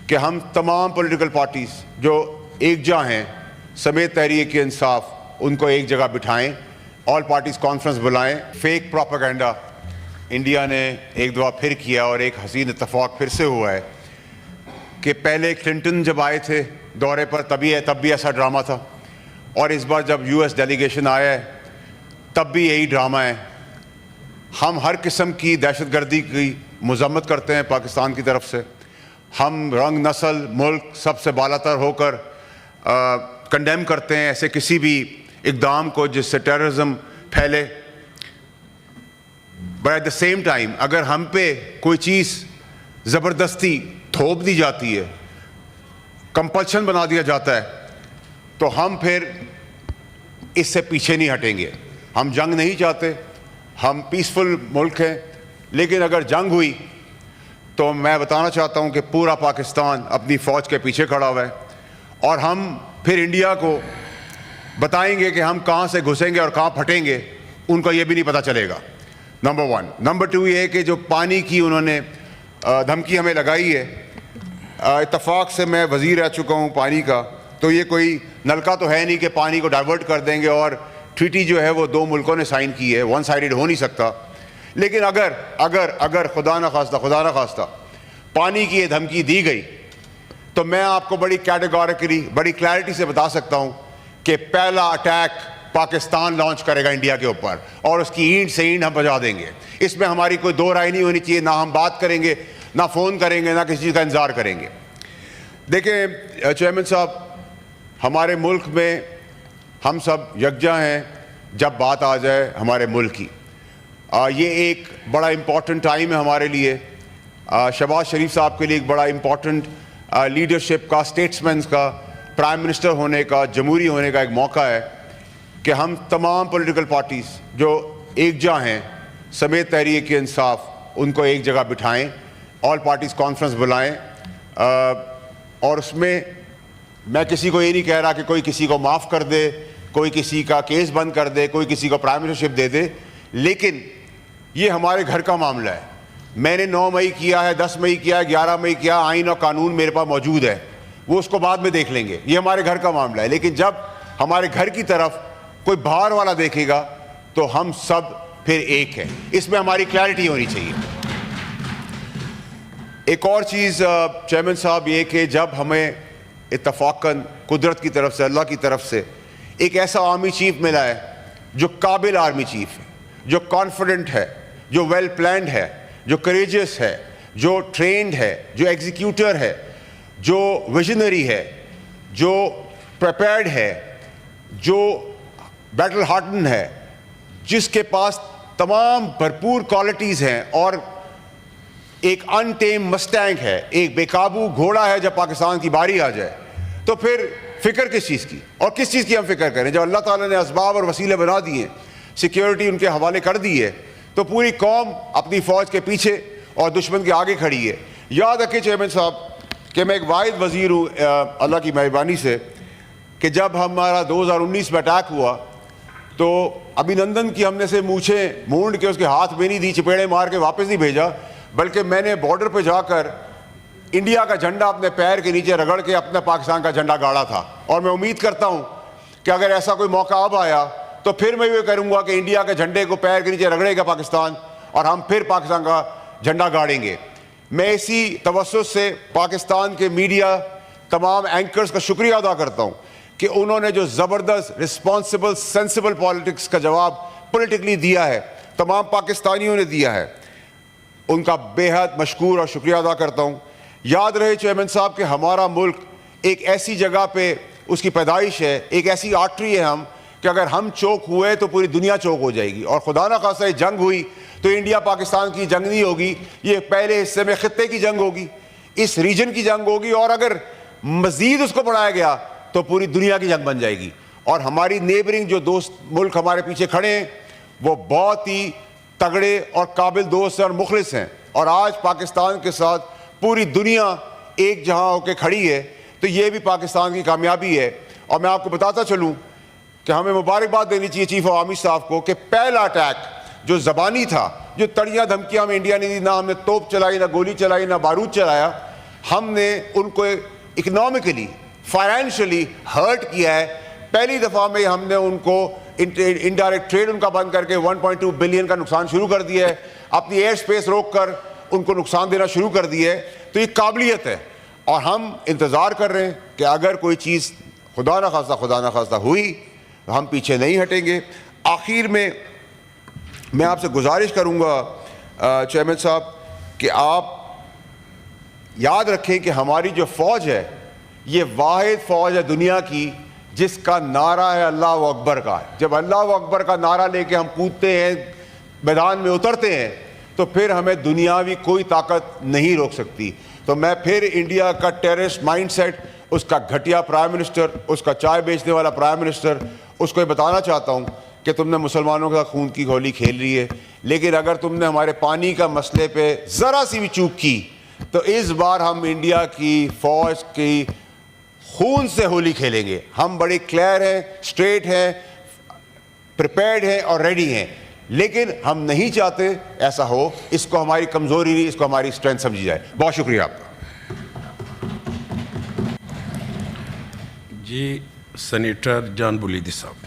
کہ ہم تمام پولیٹیکل پارٹیز جو ایک جا ہیں سمیت تحریک انصاف ان کو ایک جگہ بٹھائیں، آل پارٹیز کانفرنس بلائیں. فیک پروپیگنڈا انڈیا نے ایک دفعہ پھر کیا اور ایک حسین اتفاق پھر سے ہوا ہے کہ پہلے کلنٹن جب آئے تھے دورے پر تب بھی ایسا ڈرامہ تھا، اور اس بار جب US ڈیلیگیشن آیا ہے تب بھی یہی ڈرامہ ہے. ہم ہر قسم کی دہشت گردی کی مذمت کرتے ہیں پاکستان کی طرف سے. ہم رنگ، نسل، ملک سب سے بالا تر ہو کر کنڈیم کرتے ہیں ایسے کسی بھی اقدام کو جس سے ٹیررزم پھیلے. But at the same time اگر ہم پہ کوئی چیز زبردستی تھوپ دی جاتی ہے، کمپلشن بنا دیا جاتا ہے، تو ہم پھر اس سے پیچھے نہیں ہٹیں گے. ہم جنگ نہیں چاہتے، ہم پیسفل ملک ہیں، لیکن اگر جنگ ہوئی تو میں بتانا چاہتا ہوں کہ پورا پاکستان اپنی فوج کے پیچھے کھڑا ہوا ہے، اور ہم پھر انڈیا کو بتائیں گے کہ ہم کہاں سے گھسیں گے اور کہاں پھٹیں گے، ان کو یہ بھی نہیں پتہ چلے گا. نمبر 1. نمبر 2 یہ کہ جو پانی کی انہوں نے دھمکی ہمیں لگائی ہے، اتفاق سے میں وزیر رہ چکا ہوں پانی کا، تو یہ کوئی نلکا تو ہے نہیں کہ پانی کو ڈائیورٹ کر دیں گے، اور ٹریٹی جو ہے وہ 2 ملکوں نے سائن کی ہے، ون سائیڈڈ ہو نہیں سکتا. لیکن اگر خدا نہ خواستہ پانی کی یہ دھمکی دی گئی تو میں آپ کو بڑی کیٹیگوریکلی بڑی کلیئرٹی سے بتا سکتا ہوں کہ پہلا اٹیک پاکستان لانچ کرے گا انڈیا کے اوپر، اور اس کی اینٹ سے اینٹ ہم بجا دیں گے. اس میں ہماری کوئی دو رائے نہیں ہونی چاہیے. نہ ہم بات کریں گے، نہ فون کریں گے، نہ کسی چیز کا انتظار کریں گے. دیکھیں چیئرمین صاحب، ہمارے ملک میں ہم سب یکجا ہیں جب بات آ جائے ہمارے ملک کی. یہ ایک بڑا امپورٹنٹ ٹائم ہے ہمارے لیے. شہباز شریف صاحب کے لیے ایک بڑا امپورٹنٹ لیڈرشپ کا، اسٹیٹسمینس کا، پرائم منسٹر ہونے کا، جمہوری ہونے کا ایک موقع ہے کہ ہم تمام پولیٹیکل پارٹیز جو ایک جا ہیں سمیت تحریک انصاف ان کو ایک جگہ بٹھائیں، آل پارٹیز کانفرنس بلائیں. اور اس میں میں کسی کو یہ نہیں کہہ رہا کہ کوئی کسی کو معاف کر دے، کوئی کسی کا کیس بند کر دے، کوئی کسی کو پرائم منسٹرشپ دے دے، لیکن یہ ہمارے گھر کا معاملہ ہے. میں نے 9 مئی کیا ہے، 10 مئی کیا ہے، 11 مئی کیا، آئین اور قانون میرے پاس موجود ہے، وہ اس کو بعد میں دیکھ لیں گے. یہ ہمارے گھر کا معاملہ ہے. لیکن جب ہمارے گھر کی طرف کوئی باہر والا دیکھے گا تو ہم سب پھر ایک ہیں. اس میں ہماری کلیئرٹی ہونی چاہیے. ایک اور چیز چیئرمین صاحب، یہ کہ جب ہمیں اتفاقاً قدرت کی طرف سے، اللہ کی طرف سے ایک ایسا آرمی چیف ملا ہے جو قابل آرمی چیف ہے، جو کانفیڈنٹ ہے، جو ویل پلانڈ ہے، جو کریجس ہے، جو ٹرینڈ ہے، جو ایگزیکیوٹر ہے، جو ویژنری ہے، جو پریپیئرڈ ہے، جو بیٹل ہارٹن ہے، جس کے پاس تمام بھرپور کوالٹیز ہیں، اور ایک ان ٹیم مسٹینگ ہے، ایک بے قابو گھوڑا ہے. جب پاکستان کی باری آ جائے تو پھر فکر کس چیز کی، اور کس چیز کی ہم فکر کریں؟ جب اللہ تعالیٰ نے اسباب اور وسیلے بنا دیے، سیکیورٹی ان کے حوالے کر دی ہے، تو پوری قوم اپنی فوج کے پیچھے اور دشمن کے آگے کھڑی ہے. یاد رکھیں چیئرمین صاحب کہ میں ایک واحد وزیر ہوں اللہ کی مہربانی سے کہ جب ہمارا 2019 میں اٹیک ہوا تو ابھینندن کی ہم نے سے مونچھیں مونڈ کے اس کے ہاتھ میں نہیں دی، چپیڑے مار کے واپس نہیں بھیجا، بلکہ میں نے بارڈر پہ جا کر انڈیا کا جھنڈا اپنے پیر کے نیچے رگڑ کے اپنے پاکستان کا جھنڈا گاڑا تھا. اور میں امید کرتا ہوں کہ اگر ایسا کوئی موقع اب آیا تو پھر میں یہ کروں گا کہ انڈیا کے جھنڈے کو پیر کے نیچے رگڑے گا پاکستان، اور ہم پھر پاکستان کا جھنڈا گاڑیں گے. میں اسی توسط سے پاکستان کے میڈیا تمام اینکرز کا شکریہ ادا کرتا ہوں کہ انہوں نے جو زبردست رسپانسبل سینسیبل پالیٹکس کا جواب پولیٹیکلی دیا ہے، تمام پاکستانیوں نے دیا ہے، ان کا بے حد مشکور اور شکریہ ادا کرتا ہوں. یاد رہے چیئرمین صاحب کہ ہمارا ملک ایک ایسی جگہ پہ اس کی پیدائش ہے، ایک ایسی آرٹری ہے ہم کہ اگر ہم چوک ہوئے تو پوری دنیا چوک ہو جائے گی. اور خدا نہ خواستہ جنگ ہوئی تو انڈیا پاکستان کی جنگ نہیں ہوگی، یہ پہلے حصے میں خطے کی جنگ ہوگی، اس ریجن کی جنگ ہوگی، اور اگر مزید اس کو بڑھایا گیا تو پوری دنیا کی جنگ بن جائے گی. اور ہماری نیبرنگ جو دوست ملک ہمارے پیچھے کھڑے ہیں وہ بہت ہی تگڑے اور قابل دوست اور مخلص ہیں، اور آج پاکستان کے ساتھ پوری دنیا ایک جہاں ہو کے کھڑی ہے، تو یہ بھی پاکستان کی کامیابی ہے. اور میں آپ کو بتاتا چلوں کہ ہمیں مبارکباد دینی چاہیے چیف آف آرمی صاحب کو کہ پہلا اٹیک جو زبانی تھا، جو تڑیاں دھمکیاں ہمیں انڈیا نے دی، نہ ہم نے توپ چلائی، نہ گولی چلائی، نہ بارود چلایا، ہم نے ان کو اکنامکلی فائنینشلی ہرٹ کیا ہے. پہلی دفعہ میں ہم نے ان کو انڈائریکٹ ٹریڈ ان کا بند کر کے 1.2 بلین کا نقصان شروع کر دیا ہے, اپنی ایئر سپیس روک کر ان کو نقصان دینا شروع کر دیا ہے. تو یہ قابلیت ہے, اور ہم انتظار کر رہے ہیں کہ اگر کوئی چیز خدا نہ خواستہ ہوئی تو ہم پیچھے نہیں ہٹیں گے. آخر میں آپ سے گزارش کروں گا چیئرمین صاحب کہ آپ یاد رکھیں کہ ہماری جو فوج ہے یہ واحد فوج ہے دنیا کی جس کا نعرہ ہے اللہ اکبر کا. جب اللہ اکبر کا نعرہ لے کے ہم کودتے ہیں, میدان میں اترتے ہیں, تو پھر ہمیں دنیاوی کوئی طاقت نہیں روک سکتی. تو میں پھر انڈیا کا ٹیررسٹ مائنڈ سیٹ, اس کا گھٹیا پرائم منسٹر, اس کا چائے بیچنے والا پرائم منسٹر, اس کو یہ بتانا چاہتا ہوں کہ تم نے مسلمانوں کا خون کی ہولی کھیل لی ہے, لیکن اگر تم نے ہمارے پانی کا مسئلے پہ ذرا سی بھی چوک کی تو اس بار ہم انڈیا کی فوج کی خون سے ہولی کھیلیں گے. ہم بڑے کلیئر ہیں, اسٹریٹ ہیں, پریپیئرڈ ہیں اور ریڈی ہیں, لیکن ہم نہیں چاہتے ایسا ہو. اس کو ہماری کمزوری نہیں, اس کو ہماری اسٹرینتھ سمجھی جائے. بہت شکریہ آپ کا. جی سینیٹر جان بولیدی صاحب.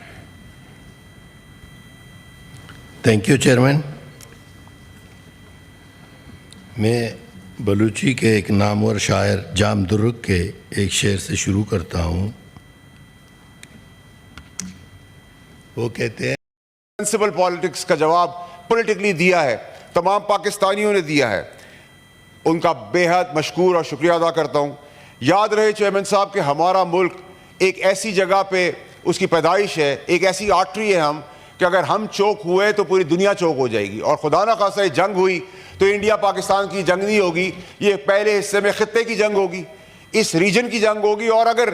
Thank you chairman. میں بلوچی کے ایک نامور شاعر جام درک کے ایک شعر سے شروع کرتا ہوں. وہ کہتے ہیں سینسیبل پالیٹکس کا جواب پولیٹیکلی دیا ہے, تمام پاکستانیوں نے دیا ہے. ان کا بے حد مشکور اور شکریہ ادا کرتا ہوں. یاد رہے چیئرمین صاحب کہ ہمارا ملک ایک ایسی جگہ پہ اس کی پیدائش ہے, ایک ایسی آرٹری ہے ہم, کہ اگر ہم چوک ہوئے تو پوری دنیا چوک ہو جائے گی. اور خدا نہ خواستہ یہ جنگ ہوئی تو انڈیا پاکستان کی جنگ نہیں ہوگی, یہ پہلے حصے میں خطے کی جنگ ہوگی, اس ریجن کی جنگ ہوگی, اور اگر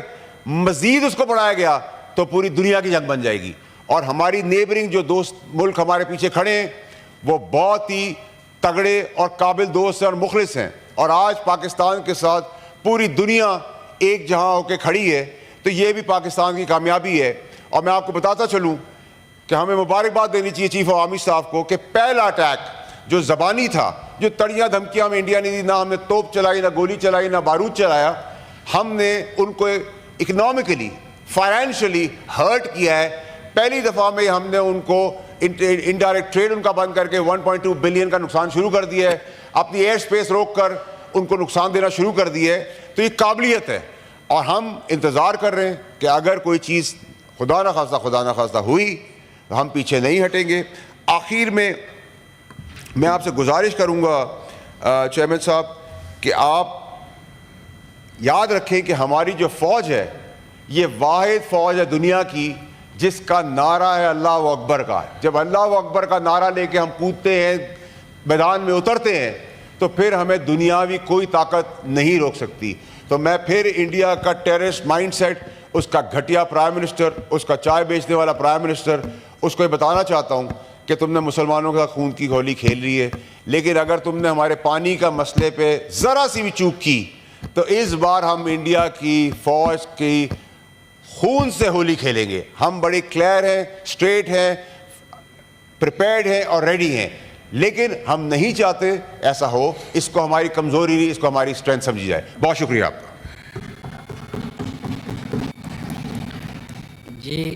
مزید اس کو بڑھایا گیا تو پوری دنیا کی جنگ بن جائے گی. اور ہماری نیبرنگ جو دوست ملک ہمارے پیچھے کھڑے ہیں وہ بہت ہی تگڑے اور قابل دوست ہیں اور مخلص ہیں, اور آج پاکستان کے ساتھ پوری دنیا ایک جہاں ہو کے کھڑی ہے. تو یہ بھی پاکستان کی کامیابی ہے. اور میں آپ کو بتاتا چلوں کہ ہمیں مبارکباد دینی چاہیے چیف آف آرمی اسٹاف کو کہ پہلا اٹیک جو زبانی تھا, جو تڑیاں دھمکیاں ہمیں انڈیا نے دی, نہ ہم نے توپ چلائی, نہ گولی چلائی, نہ بارود چلایا, ہم نے ان کو اکنامکلی فائنینشلی ہرٹ کیا ہے. پہلی دفعہ میں ہم نے ان کو انڈائریکٹ ٹریڈ ان کا بند کر کے 1.2 بلین کا نقصان شروع کر دیا ہے, اپنی ایئر سپیس روک کر ان کو نقصان دینا شروع کر دیا ہے. تو یہ قابلیت ہے, اور ہم انتظار کر رہے ہیں کہ اگر کوئی چیز خدا نہ خواستہ ہوئی تو ہم پیچھے نہیں ہٹیں گے. آخر میں آپ سے گزارش کروں گا چیئرمین صاحب کہ آپ یاد رکھیں کہ ہماری جو فوج ہے یہ واحد فوج ہے دنیا کی جس کا نعرہ ہے اللہ اکبر کا. جب اللہ اکبر کا نعرہ لے کے ہم کودتے ہیں, میدان میں اترتے ہیں, تو پھر ہمیں دنیاوی کوئی طاقت نہیں روک سکتی. تو میں پھر انڈیا کا ٹیررسٹ مائنڈ سیٹ, اس کا گھٹیا پرائم منسٹر, اس کا چائے بیچنے والا پرائم منسٹر, اس کو یہ بتانا چاہتا ہوں کہ تم نے مسلمانوں کا خون کی ہولی کھیل لی ہے, لیکن اگر تم نے ہمارے پانی کا مسئلے پہ ذرا سی بھی چوک کی تو اس بار ہم انڈیا کی فوج کی خون سے ہولی کھیلیں گے. ہم بڑے کلیئر ہیں, اسٹریٹ ہیں, پریپیئرڈ ہیں اور ریڈی ہیں, لیکن ہم نہیں چاہتے ایسا ہو. اس کو ہماری کمزوری نہیں, اس کو ہماری اسٹرینتھ سمجھی جائے. بہت شکریہ آپ کا. جی